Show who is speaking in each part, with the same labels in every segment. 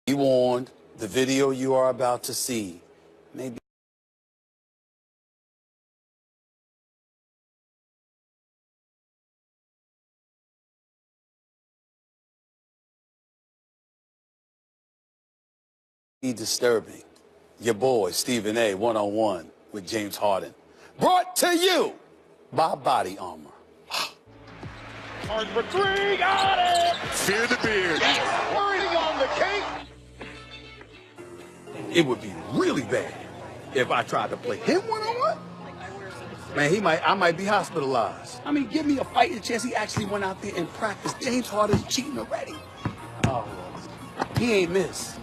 Speaker 1: Be warned, the video you are about to see may be disturbing. Your boy, Stephen A. One-on-one with James Harden. Brought to you by Body Armor.
Speaker 2: Hard for three, got it!
Speaker 3: Fear the beard.
Speaker 2: Wording on the cake.
Speaker 1: It would be really bad if I tried to play him one-on-one. Man, I might be hospitalized. I mean, give me a fighting chance. He actually went out there and practiced. James Harden's cheating already. Oh, he ain't missed.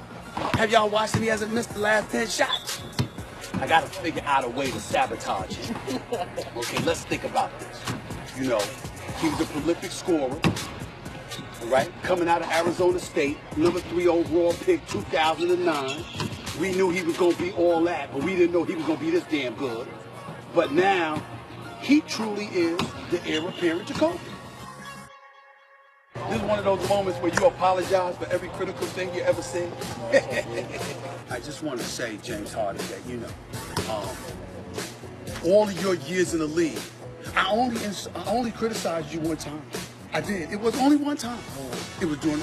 Speaker 1: Have y'all watched him? He hasn't missed the last 10 shots. I gotta figure out a way to sabotage him. Okay, let's think about this. You know, he was a prolific scorer, all right? Coming out of Arizona State, number 3 overall pick, 2009. We knew he was gonna be all that, but we didn't know he was gonna be this damn good. But now, he truly is the heir apparent to Kobe. This is one of those moments where you apologize for every critical thing you ever said. I just want to say, James Harden, that, you know, all of your years in the league, I only criticized you one time. I did. It was only one time. It was during.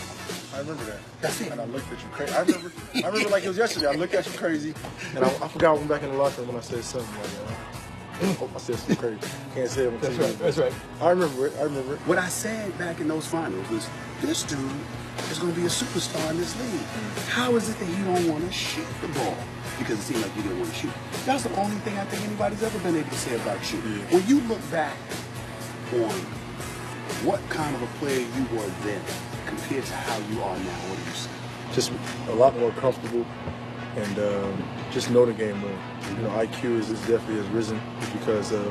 Speaker 4: I remember that.
Speaker 1: That's it.
Speaker 4: And I looked at you crazy. I remember like it was yesterday. I looked at you crazy, and I forgot when back in the locker room when I said something like, I said something crazy. Can't say it on TV.
Speaker 3: That's right.
Speaker 4: I remember it.
Speaker 1: What I said back in those finals was, this dude is going to be a superstar in this league. How is it that you don't want to shoot the ball? Because it seemed like you didn't want to shoot. That's the only thing I think anybody's ever been able to say about you. Yeah. When you look back on what kind of a player you were then compared to how you are now, what do you say?
Speaker 4: Just a lot more comfortable, and just know the game more. You know, IQ is definitely has risen because of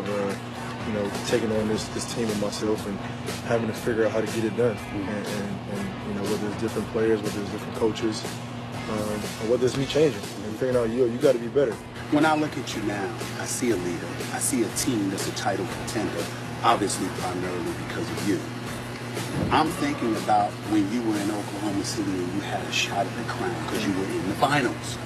Speaker 4: you know, taking on this team of myself and having to figure out how to get it done. And you know, whether it's different players, whether it's different coaches, or whether it's me changing and figuring out you got to be better.
Speaker 1: When I look at you now, I see a leader. I see a team that's a title contender, obviously primarily because of you. I'm thinking about when you were in Oklahoma City and you had a shot at the crown because you were in the finals.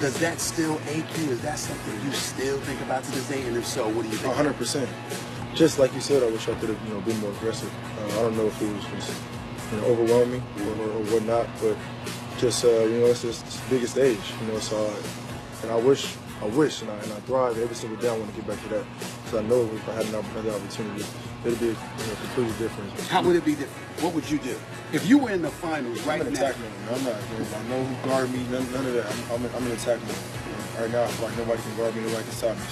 Speaker 1: Does that still ache you? Is that something you still think about to this day? And if so, what do you think?
Speaker 4: 100%. Just like you said, I wish I could have, been more aggressive. I don't know if it was just, overwhelming or whatnot, but just, it's just the biggest stage, so and I wish, and I thrive every single day. I want to get back to that because I know if I had another opportunity, it'd be completely different.
Speaker 1: How would it be different? What would you do? If you were in the finals right now?
Speaker 4: I'm an attack man. I'm not. I know who guard me, none of that. I'm an attack man. Right now, I feel like nobody can guard me, nobody can stop me.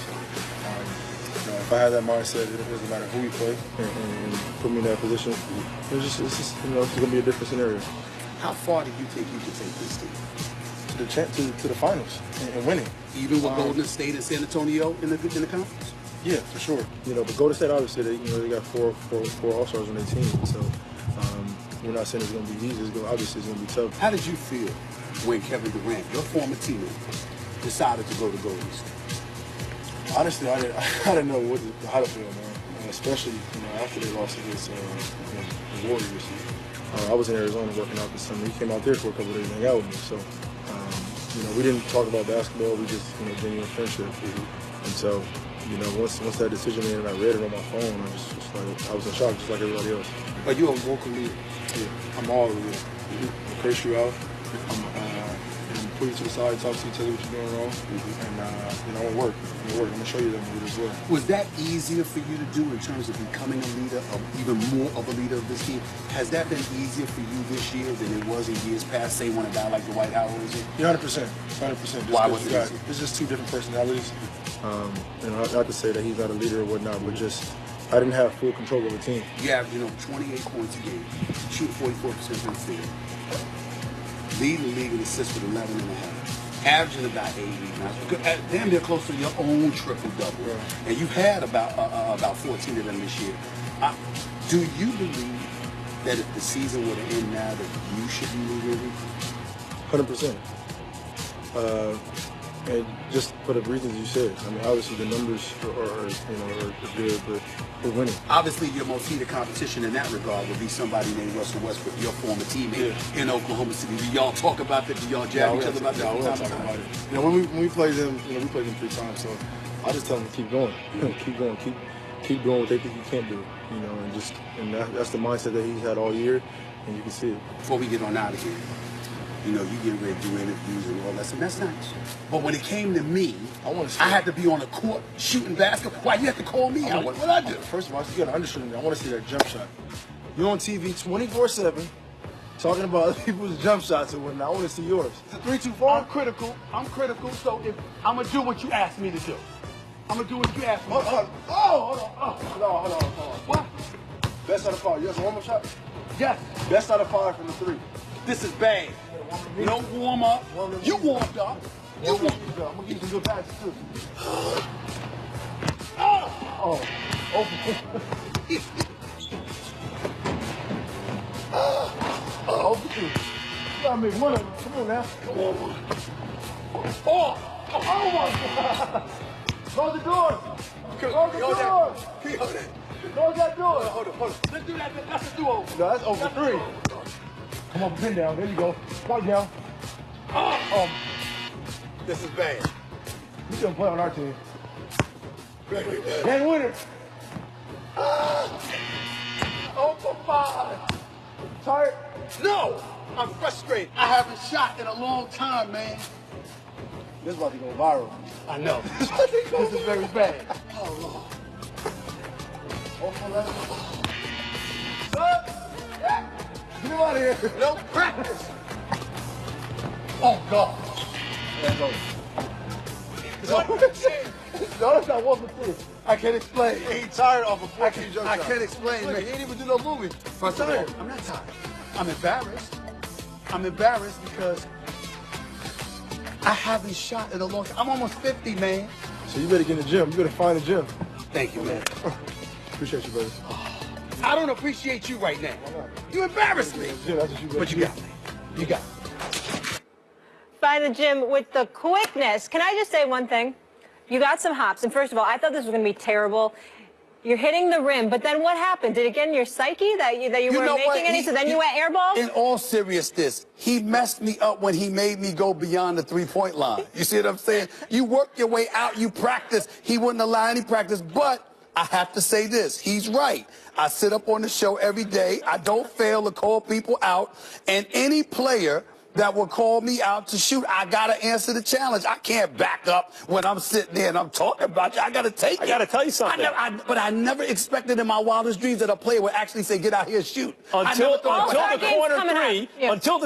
Speaker 4: So, if I had that mindset, it doesn't matter who we play and put me in that position. It's just it's gonna be a different scenario.
Speaker 1: How far do you think you could take this team?
Speaker 4: To the finals and winning.
Speaker 1: Even with Golden State and San Antonio in the conference?
Speaker 4: Yeah, for sure. But Golden State obviously they got four All-Stars on their team, so we're not saying it's going to be easy. Obviously it's going to be tough.
Speaker 1: How did you feel when Kevin Durant, your former teammate, decided to go to Golden State?
Speaker 4: Honestly, I didn't know how to feel, man. And especially after they lost against the Warriors. I was in Arizona working out this summer. He came out there for a couple of days and hang out with me. So, we didn't talk about basketball. We just, genuine friendship. And so, once that decision made and I read it on my phone, I was in shock just like everybody else.
Speaker 1: Are you a vocal leader?
Speaker 4: Yeah, I'm all of it. I'll curse you out. I'm put you to the side, talk to you, tell you what you're doing wrong. And I won't work. I'm going to show you that I'm good as well.
Speaker 1: Was that easier for you to do in terms of becoming a leader, or even more of a leader of this team? Has that been easier for you this year than it was in years past, say when a guy like Dwight Howard was here?
Speaker 4: Yeah, 100%. 100%.
Speaker 1: Why was it easier?
Speaker 4: It's just two different personalities. Not to say that he's not a leader or whatnot, but just I didn't have full control of the team.
Speaker 1: You have, 28 points a game, shoot 44% from the field, lead the league in assists with 11 and a half, averaging about 8 rebounds, damn near close to your own triple-double.
Speaker 4: Right.
Speaker 1: And you've had about 14 of them this year. Do you believe that if the season were to end now, that you should be leading?
Speaker 4: 100%. And just for the reasons you said. I mean, obviously the numbers are good, but we're winning.
Speaker 1: Obviously, your most heated competition in that regard would be somebody named Russell Westbrook, your former teammate in Oklahoma City. Do y'all talk about that? Do y'all jab each other about that?
Speaker 4: No, we're not talking about it. You know, when we played them, we played them 3 times. So I just tell them to keep going, keep going, keep doing what they think you can't do. You know, and that's the mindset that he's had all year, and you can see it.
Speaker 1: Before we get on out of here, you know, you get ready to do interviews and all that, and that's nice. But when it came to me, I had to be on the court shooting basketball. Why you have to call me out? What I do?
Speaker 4: First of all, you got to understand me. I want to see that jump shot. You're on TV 24/7 talking about other people's jump shots and whatnot. I want to see yours. Is it 3 too far?
Speaker 1: I'm critical. So if I'm gonna do what you asked me to do, I'm gonna do what you asked me.
Speaker 4: Hold on. Hold on.
Speaker 1: What?
Speaker 4: Best out of 5. You have a warm-up shot?
Speaker 1: Yes.
Speaker 4: Best out of 5 from the 3.
Speaker 1: This is bad. No warm up. You warmed up.
Speaker 4: I'm gonna give you some good passes too.
Speaker 1: Oh.
Speaker 4: Over 2. You gotta make one of them. Come on now.
Speaker 1: Come on.
Speaker 4: Oh my God. Close the door. Close the door. Close that door.
Speaker 1: Hold on. Let's do that. That's a do-over.
Speaker 4: No, that's over 3. Come on, pin down. There you go. Right down.
Speaker 1: This is bad.
Speaker 4: You gonna play on our team. And winner.
Speaker 1: Oh, for 5.
Speaker 4: Tired?
Speaker 1: No. I'm frustrated. I haven't shot in a long time, man.
Speaker 4: This is about to go viral.
Speaker 1: I know.
Speaker 4: This is very bad.
Speaker 1: Oh, Lord.
Speaker 4: Get him out of here.
Speaker 1: No practice. Oh, God.
Speaker 4: That's over.
Speaker 1: What?
Speaker 4: No, that's not 1 for 3. I can't explain.
Speaker 1: He's tired of a 14 jump
Speaker 4: I
Speaker 1: shot.
Speaker 4: can't explain, man. He ain't even do no moving.
Speaker 1: First of all, I'm not tired. I'm embarrassed. I'm embarrassed because I haven't shot in a long time. I'm almost 50, man.
Speaker 4: So you better get in the gym. You better find a gym.
Speaker 1: Thank you, man.
Speaker 4: Appreciate you, brother.
Speaker 1: I don't appreciate you right now. You embarrass me.
Speaker 4: Yeah, that's what you
Speaker 1: But you got me. You got me.
Speaker 3: By the gym with the quickness. Can I just say one thing? You got some hops, and first of all, I thought this was going to be terrible. You're hitting the rim, but then what happened? Did it get in your psyche that you weren't making any, so then you went air balls?
Speaker 1: In all seriousness, he messed me up when he made me go beyond the three-point line. You see what I'm saying? You work your way out, you practice. He wouldn't allow any practice, but I have to say this. He's right. I sit up on the show every day. I don't fail to call people out, and any player that will call me out to shoot, I got to answer the challenge. I can't back up when I'm sitting there and I'm talking about you. I got to take it.
Speaker 5: I got to tell you something.
Speaker 1: But I never expected in my wildest dreams that a player would actually say, get out here and shoot.
Speaker 5: Until the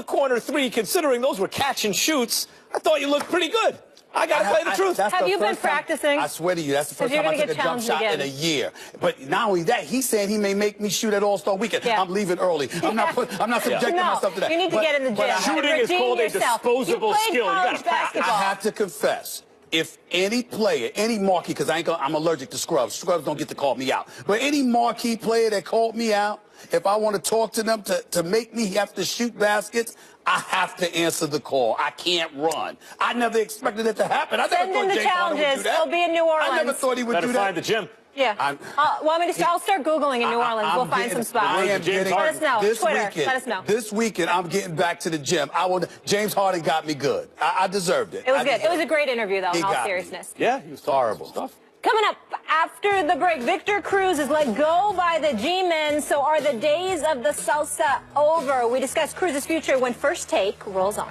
Speaker 5: corner three, considering those were catch and shoots, I thought you looked pretty good. I got to tell you the truth.
Speaker 3: Have you been practicing?
Speaker 1: I swear to you, that's the first time I took a jump shot in a year. But not only that, he's saying he may make me shoot at All-Star Weekend.
Speaker 3: Yeah.
Speaker 1: I'm leaving early. I'm not subjecting myself to that.
Speaker 3: You need to get in the gym.
Speaker 5: Shooting is called a disposable skill. You got to practice.
Speaker 1: I have to confess. If any player, any marquee, because I'm allergic to scrubs. Scrubs don't get to call me out. But any marquee player that called me out, if I want to talk to them to make me have to shoot baskets, I have to answer the call. I can't run. I never expected it to happen. I never thought James Harden would do that.
Speaker 3: He'll be in New Orleans.
Speaker 1: I never thought he would do that.
Speaker 5: Better find the gym.
Speaker 3: Yeah. I'll start Googling in New Orleans. We'll find some spots.
Speaker 1: I am getting,
Speaker 3: let us know.
Speaker 1: this
Speaker 3: Twitter,
Speaker 1: weekend,
Speaker 3: let us know.
Speaker 1: This weekend, I'm getting back to the gym. James Harden got me good. I deserved it.
Speaker 3: It was good. It was a great interview, though, in all seriousness.
Speaker 5: Yeah, he was
Speaker 1: horrible
Speaker 5: stuff.
Speaker 3: Coming up after the break, Victor Cruz is let go by the G-Men. So are the days of the salsa over? We discuss Cruz's future when First Take rolls on.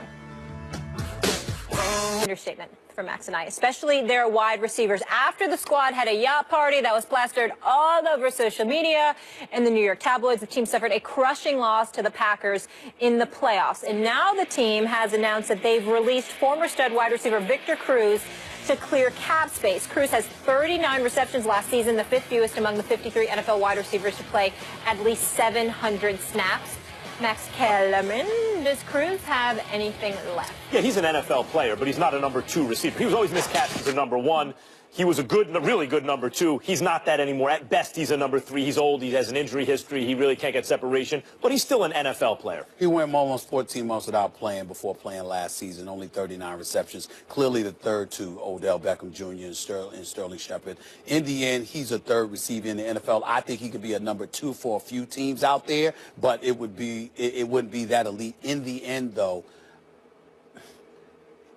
Speaker 3: Understatement for Max and I, especially their wide receivers. After the squad had a yacht party that was plastered all over social media and the New York tabloids, the team suffered a crushing loss to the Packers in the playoffs. And now the team has announced that they've released former stud wide receiver Victor Cruz to clear cap space. Cruz has 39 receptions last season, the 5th fewest among the 53 NFL wide receivers to play at least 700 snaps. Max Kellerman, does Cruz have anything left?
Speaker 5: Yeah, he's an NFL player, but he's not a number 2 receiver. He was always miscast as a number 1. He was a really good number 2. He's not that anymore. At best, he's a number 3. He's old. He has an injury history. He really can't get separation. But he's still an NFL player.
Speaker 1: He went almost 14 months without playing before playing last season. Only 39 receptions. Clearly the third to Odell Beckham Jr. and Sterling Shepard. In the end, he's a third receiver in the NFL. I think he could be a number 2 for a few teams out there, but it wouldn't be that elite. In the end, though,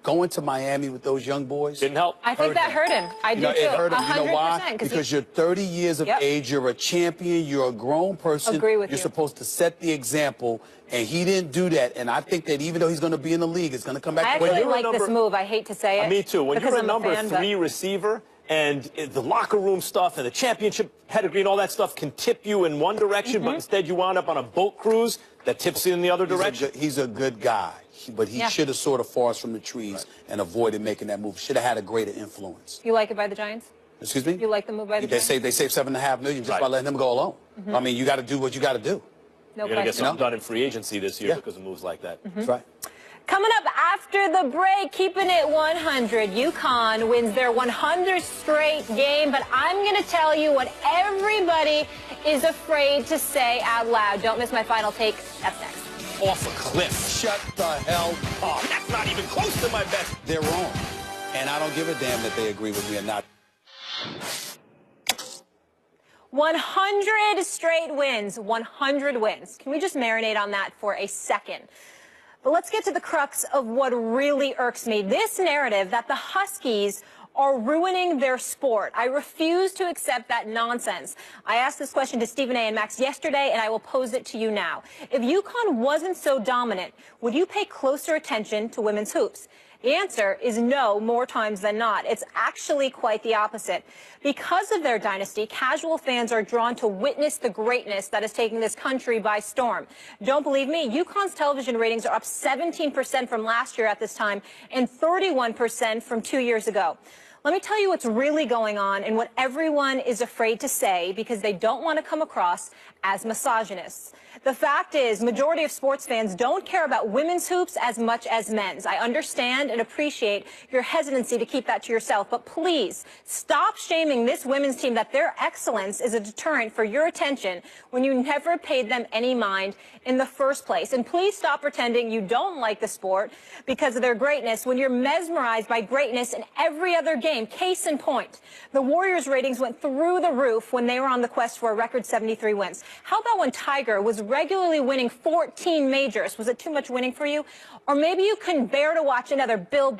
Speaker 1: going to Miami with those young boys
Speaker 5: didn't help.
Speaker 3: I think that hurt him. I do too.
Speaker 1: It hurt him.
Speaker 3: 100%,
Speaker 1: You know why? Because you're 30 years of age. You're a champion. You're a grown person.
Speaker 3: Agree with you.
Speaker 1: You're supposed to set the example, and he didn't do that. And I think that even though he's going to be in the league, it's going to come back.
Speaker 3: I actually like this move. I hate to say it.
Speaker 5: Me too. When you're a number 3
Speaker 3: but...
Speaker 5: receiver, and the locker room stuff and the championship pedigree and all that stuff can tip you in one direction, but instead you wound up on a boat cruise that tips you in the other direction.
Speaker 1: He's a good guy, but he should have sort of forest from the trees and avoided making that move. Should have had a greater influence.
Speaker 3: You like it by the Giants?
Speaker 1: Excuse me?
Speaker 3: You like the move by the Giants?
Speaker 1: They saved $7.5 million just by letting him go alone. I mean, you got to do what you got to do.
Speaker 3: No
Speaker 5: You're going to get something
Speaker 3: question.
Speaker 5: done in free agency this year because of moves like that.
Speaker 1: That's right.
Speaker 3: Coming up after the break, keeping it 100, UConn wins their 100th straight game, but I'm going to tell you what everybody is afraid to say out loud. Don't miss my final take. That's next.
Speaker 5: Off a cliff.
Speaker 1: Shut the hell up.
Speaker 5: That's not even close to my best.
Speaker 1: They're wrong. And I don't give a damn that they agree with me or not.
Speaker 3: 100 straight wins. 100 wins. Can we just marinate on that for a second? But let's get to the crux of what really irks me. This narrative that the Huskies are ruining their sport. I refuse to accept that nonsense. I asked this question to Stephen A. and Max yesterday, and I will pose it to you now. If UConn wasn't so dominant, would you pay closer attention to women's hoops? The answer is no, more times than not. It's actually quite the opposite. Because of their dynasty, casual fans are drawn to witness the greatness that is taking this country by storm. Don't believe me? UConn's television ratings are up 17% from last year at this time and 31% from 2 years ago. Let me tell you what's really going on and what everyone is afraid to say because they don't want to come across as misogynists. The fact is, majority of sports fans don't care about women's hoops as much as men's. I understand and appreciate your hesitancy to keep that to yourself, but please stop shaming this women's team that their excellence is a deterrent for your attention when you never paid them any mind in the first place. And please stop pretending you don't like the sport because of their greatness when you're mesmerized by greatness in every other game. Case in point, the Warriors' ratings went through the roof when they were on the quest for a record 73 wins. How about when Tiger was regularly winning 14 majors? Was it too much winning for you? Or maybe you couldn't bear to watch another Bill Belichick